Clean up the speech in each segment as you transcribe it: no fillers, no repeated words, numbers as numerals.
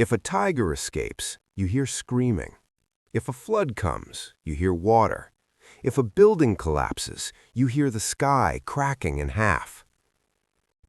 If a tiger escapes, you hear screaming. If a flood comes, you hear water. If a building collapses, you hear the sky cracking in half.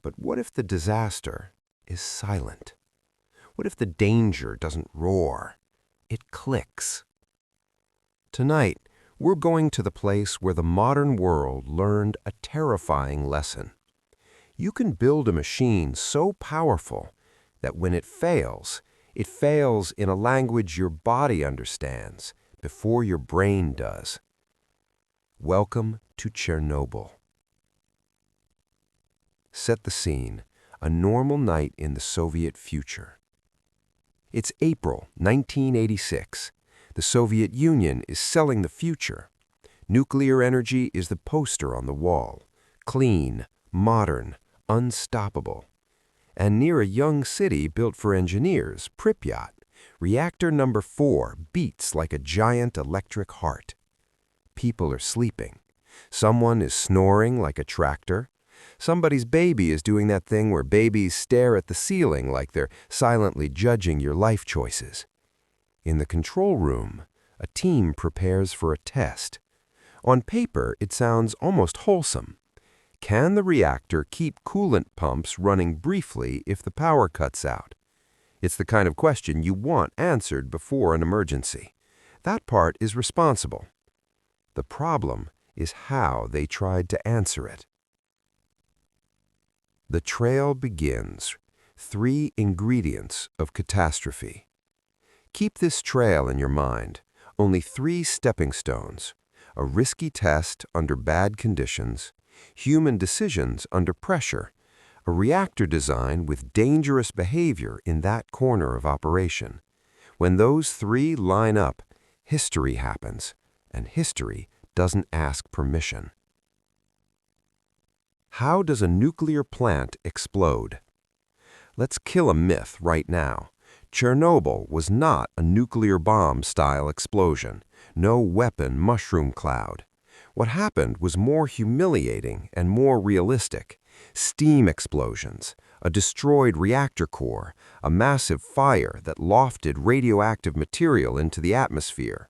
But what if the disaster is silent? What if the danger doesn't roar? It clicks. Tonight, we're going to the place where the modern world learned a terrifying lesson. You can build a machine so powerful that when it fails in a language your body understands before your brain does. Welcome to Chernobyl. Set the scene, a normal night in the Soviet future. It's April 1986. The Soviet Union is selling the future. Nuclear energy is the poster on the wall. Clean, modern, unstoppable. And near a young city built for engineers, Pripyat, reactor number 4 beats like a giant electric heart. People are sleeping. Someone is snoring like a tractor. Somebody's baby is doing that thing where babies stare at the ceiling like they're silently judging your life choices. In the control room, a team prepares for a test. On paper, it sounds almost wholesome. Can the reactor keep coolant pumps running briefly if the power cuts out? It's the kind of question you want answered before an emergency. That part is responsible. The problem is how they tried to answer it. The trail begins. 3 ingredients of catastrophe. Keep this trail in your mind. Only 3 stepping stones. A risky test under bad conditions, human decisions under pressure, a reactor design with dangerous behavior in that corner of operation. When those 3 line up, history happens, and history doesn't ask permission. How does a nuclear plant explode? Let's kill a myth right now. Chernobyl was not a nuclear bomb-style explosion, no weapon mushroom cloud. What happened was more humiliating and more realistic. Steam explosions, a destroyed reactor core, a massive fire that lofted radioactive material into the atmosphere.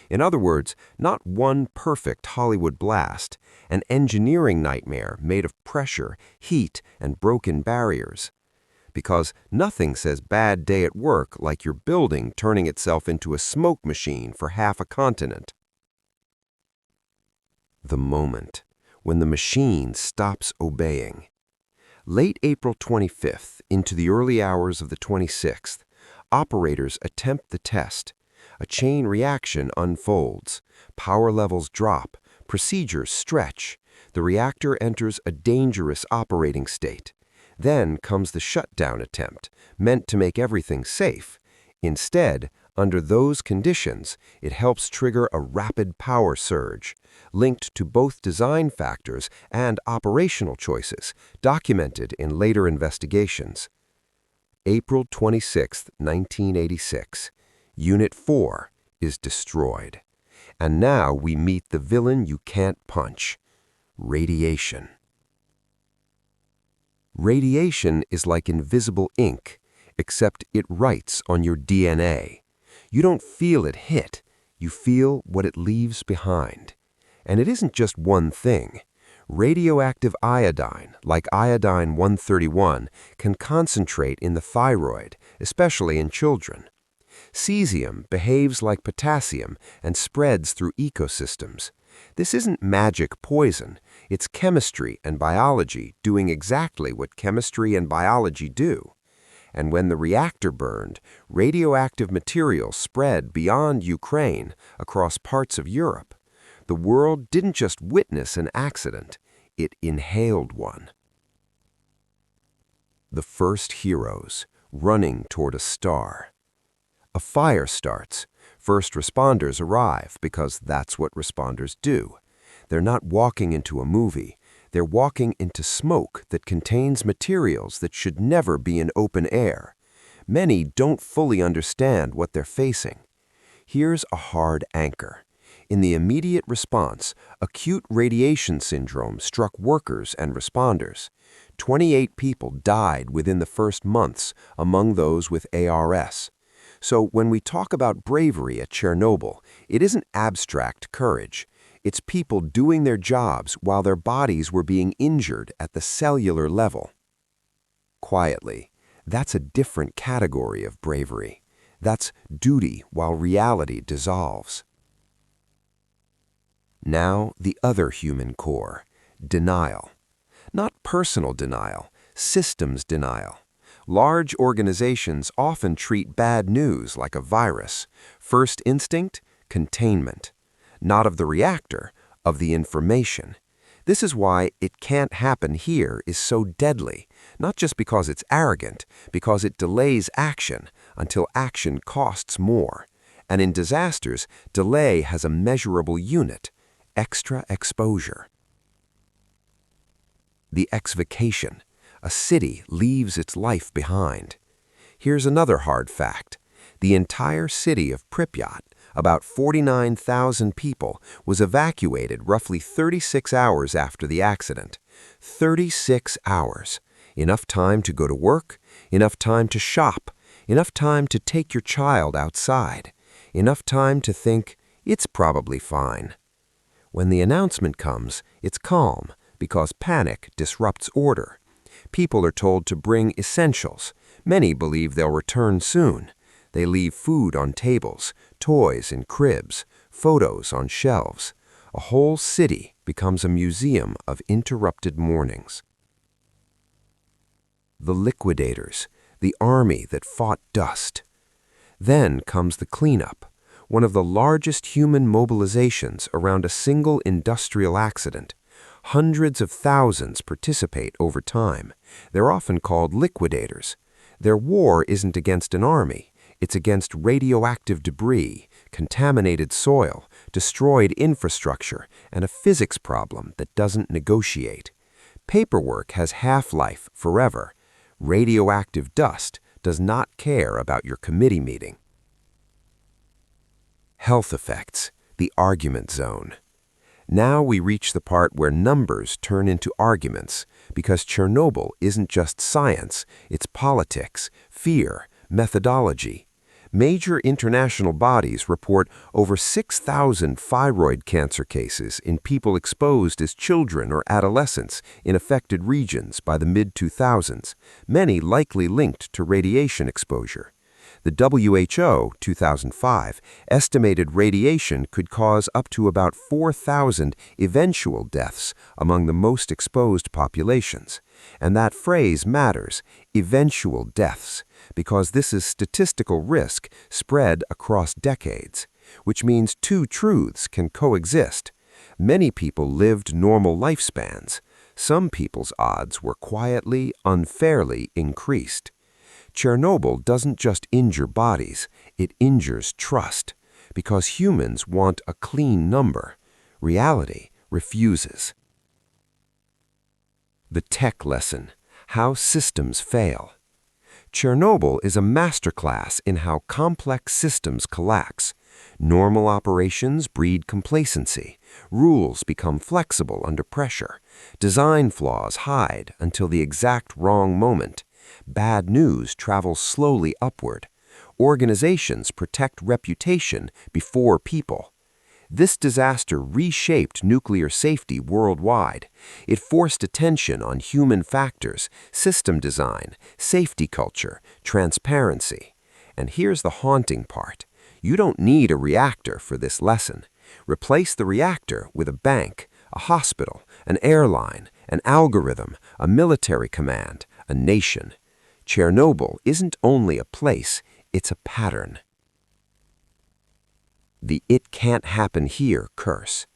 In other words, not one perfect Hollywood blast, an engineering nightmare made of pressure, heat, and broken barriers. Because nothing says bad day at work like your building turning itself into a smoke machine for half a continent. The moment when the machine stops obeying. Late April 25th into the early hours of the 26th, operators attempt the test. A chain reaction unfolds. Power levels drop. Procedures stretch. The reactor enters a dangerous operating state. Then comes the shutdown attempt, meant to make everything safe. Instead, under those conditions, it helps trigger a rapid power surge, linked to both design factors and operational choices, documented in later investigations. April 26, 1986. Unit 4 is destroyed. And now we meet the villain you can't punch: radiation. Radiation is like invisible ink, except it writes on your DNA. You don't feel it hit, you feel what it leaves behind. And it isn't just one thing. Radioactive iodine, like iodine-131, can concentrate in the thyroid, especially in children. Cesium behaves like potassium and spreads through ecosystems. This isn't magic poison. It's chemistry and biology doing exactly what chemistry and biology do. And when the reactor burned, radioactive material spread beyond Ukraine across parts of Europe. The world didn't just witness an accident, it inhaled one. The first heroes, running toward a star. A fire starts. First responders arrive because that's what responders do. They're not walking into a movie. They're walking into smoke that contains materials that should never be in open air. Many don't fully understand what they're facing. Here's a hard anchor. In the immediate response, acute radiation syndrome struck workers and responders. 28 people died within the first months, among those with ARS. So when we talk about bravery at Chernobyl, it isn't abstract courage. It's people doing their jobs while their bodies were being injured at the cellular level. Quietly, that's a different category of bravery. That's duty while reality dissolves. Now, the other human core, denial. Not personal denial, systems denial. Large organizations often treat bad news like a virus. First instinct, containment. Not of the reactor, of the information. This is why "it can't happen here" is so deadly, not just because it's arrogant, because it delays action until action costs more. And in disasters, delay has a measurable unit: extra exposure. The evacuation. A city leaves its life behind. Here's another hard fact. The entire city of Pripyat, about 49,000 people, was evacuated roughly 36 hours after the accident. 36 hours. Enough time to go to work, enough time to shop, enough time to take your child outside, enough time to think, "it's probably fine." When the announcement comes, it's calm, because panic disrupts order. People are told to bring essentials. Many believe they'll return soon. They leave food on tables, toys in cribs, photos on shelves. A whole city becomes a museum of interrupted mornings. The Liquidators, the army that fought dust. Then comes the cleanup, one of the largest human mobilizations around a single industrial accident. Hundreds of thousands participate over time. They're often called liquidators. Their war isn't against an army. It's against radioactive debris, contaminated soil, destroyed infrastructure, and a physics problem that doesn't negotiate. Paperwork has half-life forever. Radioactive dust does not care about your committee meeting. Health effects, the argument zone. Now we reach the part where numbers turn into arguments, because Chernobyl isn't just science, it's politics, fear, methodology. Major international bodies report over 6,000 thyroid cancer cases in people exposed as children or adolescents in affected regions by the mid-2000s, many likely linked to radiation exposure. The WHO, 2005, estimated radiation could cause up to about 4,000 eventual deaths among the most exposed populations. And that phrase matters, eventual deaths, because this is statistical risk spread across decades, which means two truths can coexist. Many people lived normal lifespans. Some people's odds were quietly, unfairly increased. Chernobyl doesn't just injure bodies, it injures trust, because humans want a clean number. Reality refuses. The tech lesson: how systems fail. Chernobyl is a masterclass in how complex systems collapse. Normal operations breed complacency. Rules become flexible under pressure. Design flaws hide until the exact wrong moment. Bad news travels slowly upward. Organizations protect reputation before people. This disaster reshaped nuclear safety worldwide. It forced attention on human factors, system design, safety culture, transparency. And here's the haunting part. You don't need a reactor for this lesson. Replace the reactor with a bank, a hospital, an airline, an algorithm, a military command, a nation. Chernobyl isn't only a place, it's a pattern. The "it can't happen here" curse.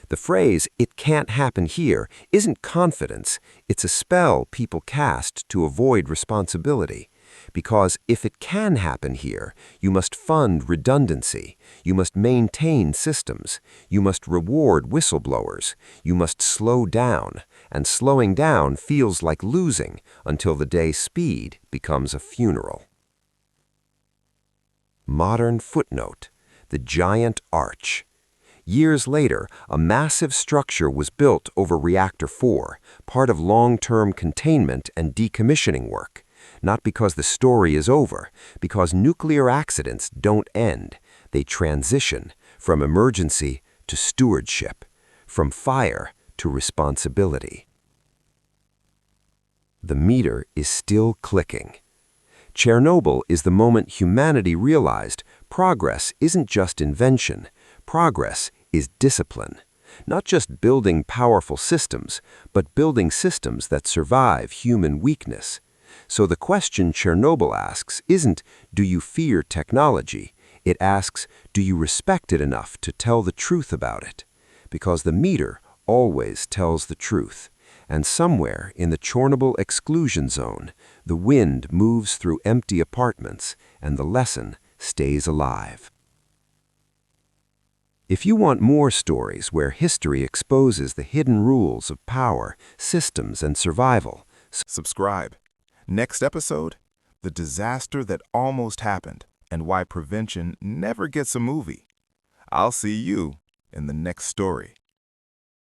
The phrase "it can't happen here" isn't confidence, it's a spell people cast to avoid responsibility. Because if it can happen here, you must fund redundancy, you must maintain systems, you must reward whistleblowers, you must slow down, and slowing down feels like losing until the day speed becomes a funeral. Modern footnote: the giant arch. Years later, a massive structure was built over Reactor 4, part of long-term containment and decommissioning work. Not because the story is over, because nuclear accidents don't end. They transition from emergency to stewardship, from fire to responsibility. The meter is still clicking. Chernobyl is the moment humanity realized progress isn't just invention, progress is discipline. Not just building powerful systems, but building systems that survive human weakness. So the question Chernobyl asks isn't, do you fear technology? It asks, do you respect it enough to tell the truth about it? Because the meter always tells the truth. And somewhere in the Chernobyl exclusion zone, the wind moves through empty apartments and the lesson stays alive. If you want more stories where history exposes the hidden rules of power, systems, and survival, subscribe. Next episode, the disaster that almost happened and why prevention never gets a movie. I'll see you in the next story.